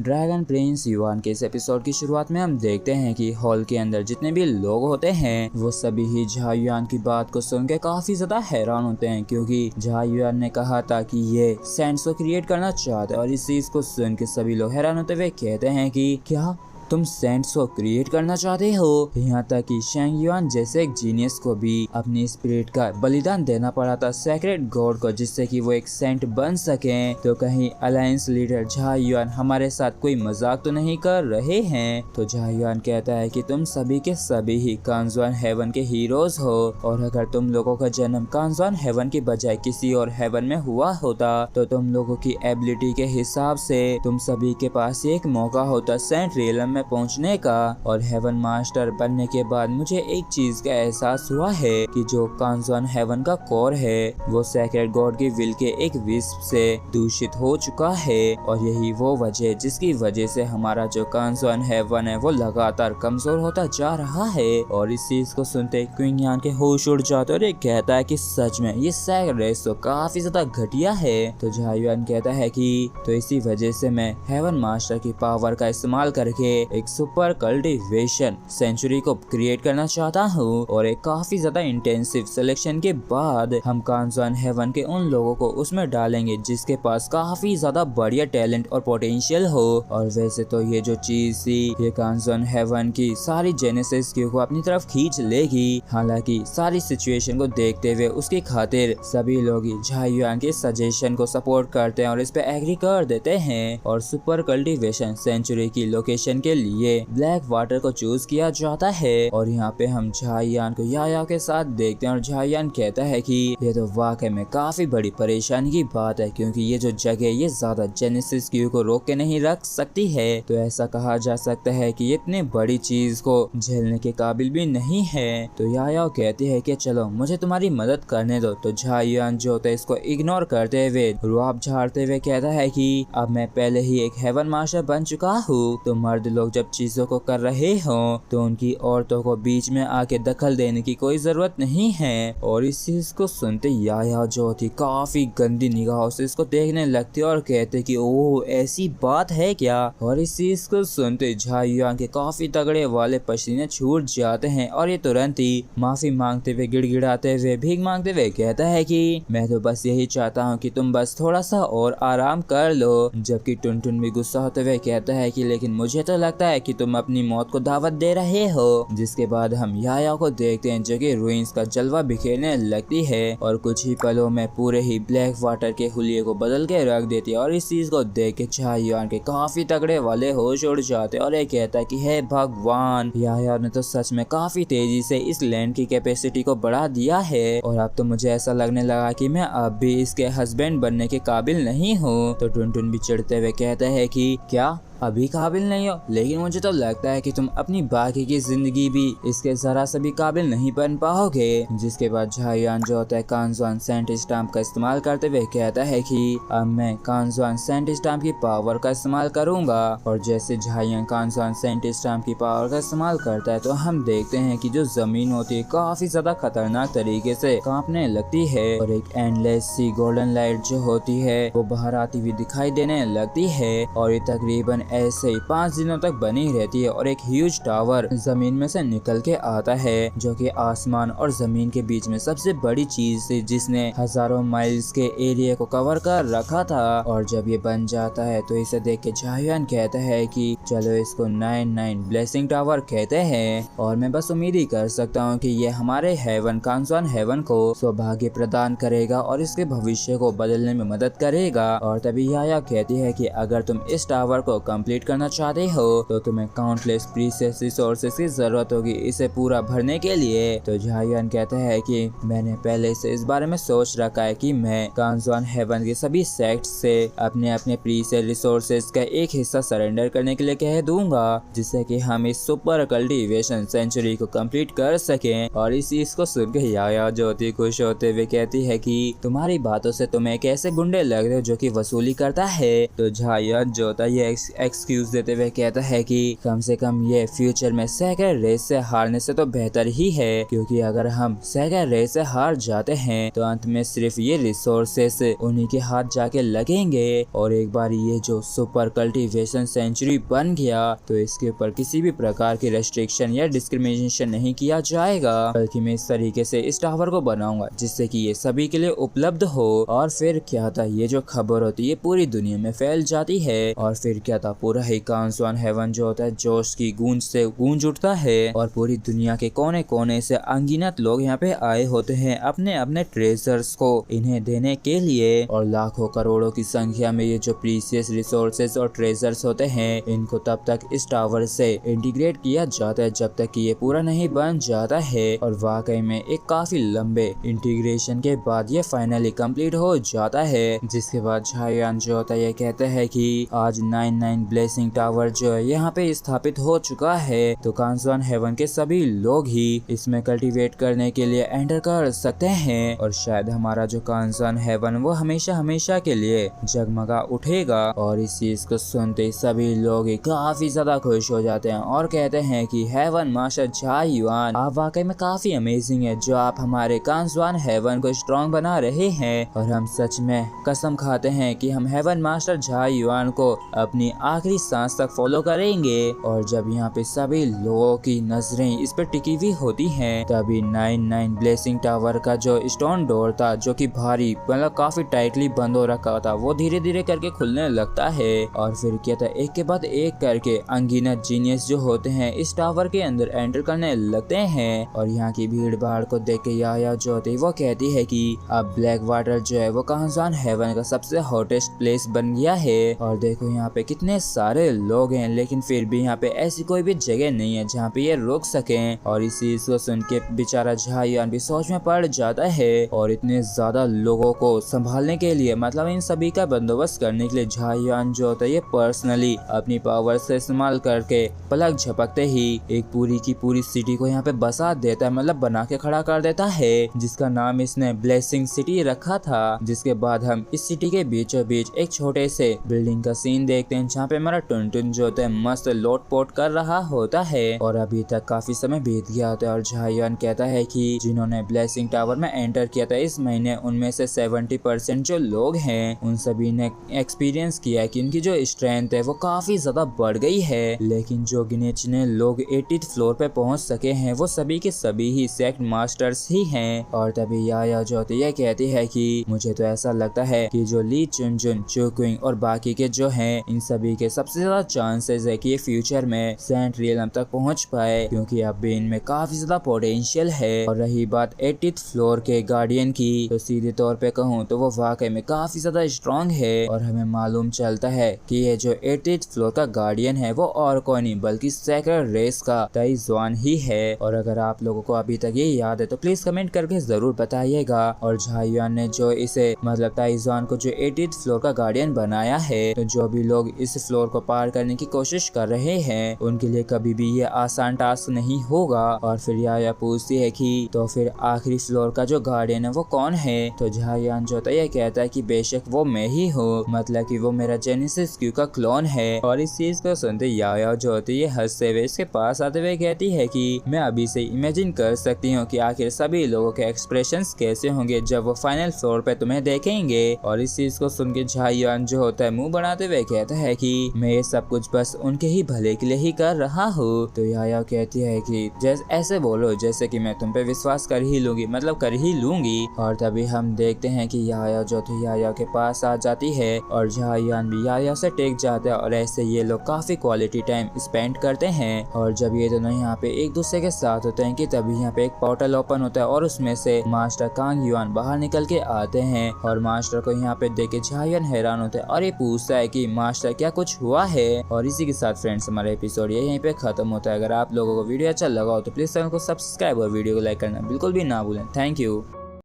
Dragon Prince yuan के इस episode की शुरुआत में हम देखते हैं कि हॉल के अंदर जितने भी लोग होते हैं वो सभी ही झाँ युआन की बात को सुन के काफी ज्यादा हैरान होते हैं, क्योंकि झाँ युआन ने कहा था कि ये सैंड्स को क्रिएट करना चाहते हैं। और इस चीज को सुन के सभी लोग हैरान होते हुए कहते हैं कि क्या तुम सेंट्स को क्रिएट करना चाहते हो। यहाँ तक कि शेंग युआन जैसे एक जीनियस को भी अपनी स्पिरिट का बलिदान देना पड़ा था सेक्रेट गॉड को, जिससे कि वो एक सेंट बन सके। तो कहीं अलायंस लीडर झाँ युआन हमारे साथ कोई मजाक तो नहीं कर रहे हैं। तो झाँ युआन कहता है कि तुम सभी के सभी ही कांजुआन हेवन के हीरोज हो, और अगर तुम लोगों का जन्म कांजुआन हेवन की बजाय किसी और हेवन में हुआ होता तो तुम लोगों की एबिलिटी के हिसाब से तुम सभी के पास एक मौका होता सेंट रियलम में पहुंचने का। और हेवन मास्टर बनने के बाद मुझे एक चीज का एहसास हुआ है कि जो कांजुआन हेवन का कोर है वो सेक्रेट गॉड की विल के एक विस्प से दूषित हो चुका है, और यही वो वजह जिसकी वजह से हमारा जो कांजुआन हेवन है वो लगातार कमजोर होता जा रहा है। और इस चीज को सुनते क्वीन यान के होश उड़ जाते और ये कहता है कि सच में ये सेक्रेट रेस तो काफी ज्यादा घटिया है। तो झाँ युआन कहता है कि तो इसी वजह से मैं हेवन मास्टर की पावर का इस्तेमाल करके एक सुपर कल्टीवेशन सेंचुरी को क्रिएट करना चाहता हूँ, और एक काफी ज्यादा इंटेंसिव सिलेक्शन के बाद हम कांजुआन हेवन के उन लोगों को उसमें डालेंगे जिसके पास काफी ज्यादा बढ़िया टैलेंट और पोटेंशियल हो। और वैसे तो ये जो चीज थी ये कांजुआन हेवन की सारी जेनेसिस को अपनी तरफ खींच लेगी, हालांकि सारी सिचुएशन को देखते हुए उसकी खातिर सभी लोग झाँ युआन के सजेशन को सपोर्ट करते हैं और इस पे एग्री कर देते हैं। और सुपर कल्टीवेशन सेंचुरी की लोकेशन के लिए ब्लैक वाटर को चूज किया जाता है। और यहाँ पे हम झाँ युआन को याया के साथ देखते हैं और झाँ युआन कहता है कि ये तो वाकई में काफी बड़ी परेशानी की बात है, क्योंकि ये जो जगह ये ज्यादा जेनेसिस क्यू को रोक के नहीं रख सकती है। तो ऐसा कहा जा सकता है कि ये इतनी बड़ी चीज को झेलने के काबिल भी नहीं है। तो याया कहती है कि चलो मुझे तुम्हारी मदद करने दो। तो झाँ युआन जो होता है इसको इग्नोर करते हुए रुआब झाड़ते हुए कहता है कि अब मैं पहले ही एक हेवन मास्टर बन चुका हूँ, तो मर्द लोग जब चीजों को कर रहे हो तो उनकी औरतों को बीच में आके दखल देने की कोई जरूरत नहीं है। और इस चीज को सुनते याया जो थी काफी गंदी निगाहों से इसको देखने लगती और कहते कि ओह ऐसी बात है क्या। और इस चीज को सुनते झाँ युआन के काफी तगड़े वाले पसीने छूट जाते हैं और ये तुरंत ही माफी मांगते हुए गिड़गिड़ाते हुए भीख मांगते हुए कहता है कि मैं तो बस यही चाहता हूँ कि तुम बस थोड़ा सा और आराम कर लो। जबकि टुनटुन भी गुस्सा होते हुए कहता है कि लेकिन मुझे तो लगता है कि तुम अपनी मौत को दावत दे रहे हो। जिसके बाद हम याया को देखते हैं जो कि रुइंस का जलवा बिखेरने लगती है और कुछ ही पलों में पूरे ही ब्लैक वाटर के हुलिये को बदल के रख देती है। और इस चीज को देख के झाँ युआन के काफी तगड़े वाले होश उड़ जाते और ये कहता है कि हे भगवान, याया ने तो सच में काफी तेजी से इस लैंड की कैपेसिटी को बढ़ा दिया है, और अब तो मुझे ऐसा लगने लगा कि मैं अब भी इसके हस्बैंड बनने के काबिल नहीं हूँ। तो टुनटुन भी चिढ़ते हुए कहता है कि क्या अभी काबिल नहीं हो, लेकिन मुझे तो लगता है कि तुम अपनी बाकी की जिंदगी भी इसके जरा से भी काबिल नहीं बन पाओगे। जिसके बाद झाँ युआन जो होता है कांजुआन सेंट स्टैम्प का इस्तेमाल करते हुए कहता है कि अब मैं कांजुआन सेंट स्टैम्प की पावर का इस्तेमाल करूंगा। और जैसे झाँ युआन कांजुआन सेंट स्टैम्प की पावर का इस्तेमाल करता है तो हम देखते हैं कि जो जमीन होती है काफी ज्यादा खतरनाक तरीके से कांपने लगती है, और एक एंडलेस सी गोल्डन लाइट जो होती है वो बाहर आती हुई दिखाई देने लगती है। और ये तकरीबन ऐसे ही 5 दिनों तक बनी रहती है और एक ह्यूज टावर जमीन में से निकल के आता है जो कि आसमान और जमीन के बीच में सबसे बड़ी चीज थी जिसने हजारों माइल्स के एरिया को कवर कर रखा था। और जब ये बन जाता है तो इसे देख के झाँ युआन कहता है कि चलो इसको 99 ब्लेसिंग टावर कहते हैं, और मैं बस उम्मीद ही कर सकता हूँ कि ये हमारे हेवन कांजुआन हेवन को सौभाग्य प्रदान करेगा और इसके भविष्य को बदलने में मदद करेगा। और तभी याया कहती है कि अगर तुम इस टावर को कंप्लीट करना चाहते हो तो तुम्हें काउंटलेस प्रीशियस रिसोर्सेज की जरूरत होगी इसे पूरा भरने के लिए। तो झाँ युआन कहता है कि मैंने पहले से इस बारे में सोच रखा है कि मैं कांजुआन हेवन के सभी सेक्ट्स से अपने अपने प्रीशियस रिसोर्सेज का एक हिस्सा सरेंडर करने के लिए कह दूंगा, जिससे कि हम इस सुपर कल्टीवेशन सेंचुरी को कंप्लीट कर सकें। और इस चीज को सुन के याया जो होती खुश होते हुए कहती है कि तुम्हारी बातों से तुम्हें कैसे गुंडे लग रहे हो जो कि वसूली करता है। तो झाँ युआन जो होता है एक्सक्यूज देते हुए कहता है कि कम से कम ये फ्यूचर में सेकंड रेस से हारने से तो बेहतर ही है, क्योंकि अगर हम सेकंड रेस से हार जाते हैं तो अंत में सिर्फ ये रिसोर्सेस उन्हीं के हाथ जाके लगेंगे और एक बार ये जो सुपर कल्टीवेशन सेंचुरी बन गया तो इसके ऊपर किसी भी प्रकार की रेस्ट्रिक्शन या डिस्क्रिमिनेशन नहीं किया जाएगा, बल्कि मैं इस तरीके से इस टावर को बनाऊंगा जिससे कि ये सभी के लिए उपलब्ध हो। और फिर क्या था, ये जो खबर होती है पूरी दुनिया में फैल जाती है और फिर क्या था, पूरा ही कांसवान हेवन जो होता है जोश की गूंज से गूंज उठता है और पूरी दुनिया के कोने कोने से अनगिनत लोग यहाँ पे आए होते हैं अपने अपने ट्रेजर्स को इन्हें देने के लिए। और लाखों करोड़ों की संख्या में ये जो प्रीसियस रिसोर्सेज और ट्रेजर्स होते हैं इनको तब तक इस टावर से इंटीग्रेट किया जाता है जब तक कि ये पूरा नहीं बन जाता है। और वाकई में एक काफी लंबे इंटीग्रेशन के बाद ये फाइनली कंप्लीट हो जाता है, जिसके बाद झायान जो होता है ये कहते हैं कि आज 99 ब्लेसिंग टावर जो है यहाँ पे स्थापित हो चुका है, तो कांसवान हेवन के सभी लोग ही इसमें कल्टीवेट करने के लिए एंटर कर सकते हैं और शायद हमारा जो कांसवान हेवन वो हमेशा हमेशा के लिए जगमगा उठेगा। और इस चीज को सुनते सभी लोग काफी ज्यादा खुश हो जाते हैं और कहते हैं कि हेवन मास्टर झायुआन आप वाकई में काफी अमेजिंग है, जो आप हमारे कांसवान हेवन को स्ट्रॉन्ग बना रहे हैं और हम सच में कसम खाते हैं कि हम हेवन मास्टर झायुआन को अपनी आखिरी सांस तक फॉलो करेंगे। और जब यहाँ पे सभी लोगों की नजरें इस पे टिकी हुई होती हैं तभी 99 ब्लेसिंग टावर का जो स्टोन डोर था जो कि भारी मतलब काफी टाइटली बंद हो रखा था वो धीरे धीरे करके खुलने लगता है। और फिर क्या था, एक के बाद एक करके अनगिनत जीनियस जो होते हैं इस टावर के अंदर एंटर करने लगते हैं। और यहाँ की भीड़ भाड़ को देख के याया जो होती है वो कहती है कि अब ब्लैक वाटर जो है वो कांसवान हेवन का सबसे हॉटेस्ट प्लेस बन गया है। और देखो यहाँ पे कितने सारे लोग हैं लेकिन फिर भी यहाँ पे ऐसी कोई भी जगह नहीं है जहाँ पे ये रुक सके। और इस चीज को सुन के बेचारा झायान भी सोच में पड़ जाता है और इतने ज्यादा लोगों को संभालने के लिए मतलब इन सभी का बंदोबस्त करने के लिए झायान जो होता है ये पर्सनली अपनी पावर से इस्तेमाल करके पलक झपकते ही एक पूरी की पूरी सिटी को यहाँ पे बसा देता है, मतलब बना के खड़ा कर देता है, जिसका नाम इसने ब्लेसिंग सिटी रखा था। जिसके बाद हम इस सिटी के बीचों बीच एक छोटे से बिल्डिंग का सीन देखते हैं जहाँ पे हमारा टुनटुन जो होता है मस्त लोट पोट कर रहा होता है। और अभी तक काफी समय बीत गया होता है और झायान कहता है कि जिन्होंने ब्लेसिंग टावर में एंटर किया था इस महीने उनमें से 70% जो लोग हैं उन सभी ने एक्सपीरियंस किया कि उनकी जो स्ट्रेंथ है वो काफी ज्यादा बढ़ गई है, लेकिन जो गिने चुने लोग 80th फ्लोर पे पहुंच सके हैं वो सभी के सभी ही सेक्ट मास्टर्स ही हैं। और तभी याया जो होती है कहती है कि मुझे तो ऐसा लगता है कि जो ली चुनजुन, चुकुइंग और बाकी के जो हैं इन सभी के सबसे ज्यादा चांसेस है कि ये फ्यूचर में सेंट रियलम तक पहुंच पाए, क्योंकि अब भी इनमें काफी ज्यादा पोटेंशियल है। और रही बात 80th फ्लोर के गार्डियन की, तो सीधे तौर पे कहूँ तो वो वाकई में काफी ज्यादा स्ट्रॉन्ग है। और हमें मालूम चलता है कि ये जो 80th फ्लोर का गार्डियन है वो और कोई नहीं बल्कि सेक्रेड रेस का ताइजुआन ही है। और अगर आप लोगों को अभी तक ये याद है तो प्लीज कमेंट करके जरूर बताइएगा। और झायुआन ने जो इसे मतलब ताइजुआन को जो 80th फ्लोर का गार्डियन बनाया है, तो जो भी लोग इस फ्लोर को पार करने की कोशिश कर रहे हैं उनके लिए कभी भी ये आसान टास्क नहीं होगा। और फिर याया पूछती है कि तो फिर आखिरी फ्लोर का जो गार्डियन है वो कौन है, तो झायान जो ये कहता है कि बेशक वो मैं ही हूँ, मतलब कि वो मेरा जेनेसिस क्यू का क्लोन है। और इस चीज को सुनते याया जो होती है हंसते हुए इसके पास आते हुए कहती है कि मैं अभी से इमेजिन कर सकती हूँ कि आखिर सभी लोगों के एक्सप्रेशंस कैसे होंगे जब वो फाइनल फ्लोर पे तुम्हें देखेंगे। और इस चीज को सुन के झायान जो होता है मुंह बनाते हुए कहता है कि मैं ये सब कुछ बस उनके ही भले के लिए ही कर रहा हूँ। तो याया कहती है कि जैसे ऐसे बोलो जैसे कि मैं तुम पे विश्वास कर ही लूंगी, मतलब कर ही लूंगी। और तभी हम देखते हैं कि याया जो थी याया के पास आ जाती है और झायान भी याया से टेक जाता है और ऐसे ये लोग काफी क्वालिटी टाइम स्पेंड करते हैं। और जब ये दोनों यहाँ पे एक दूसरे के साथ होते हैं कि तभी यहाँ पे एक पोर्टल ओपन होता है और उसमें से मास्टर कांग युआन बाहर निकल के आते हैं। और मास्टर को यहाँ पे देख के झायान हैरान होता है और ये पूछता है कि मास्टर क्या कुछ हुआ है। और इसी के साथ फ्रेंड्स हमारा एपिसोड यहीं पे खत्म होता है। अगर आप लोगों को वीडियो अच्छा लगा हो तो प्लीज चैनल को सब्सक्राइब और वीडियो को लाइक करना बिल्कुल भी ना भूलें। Thank you.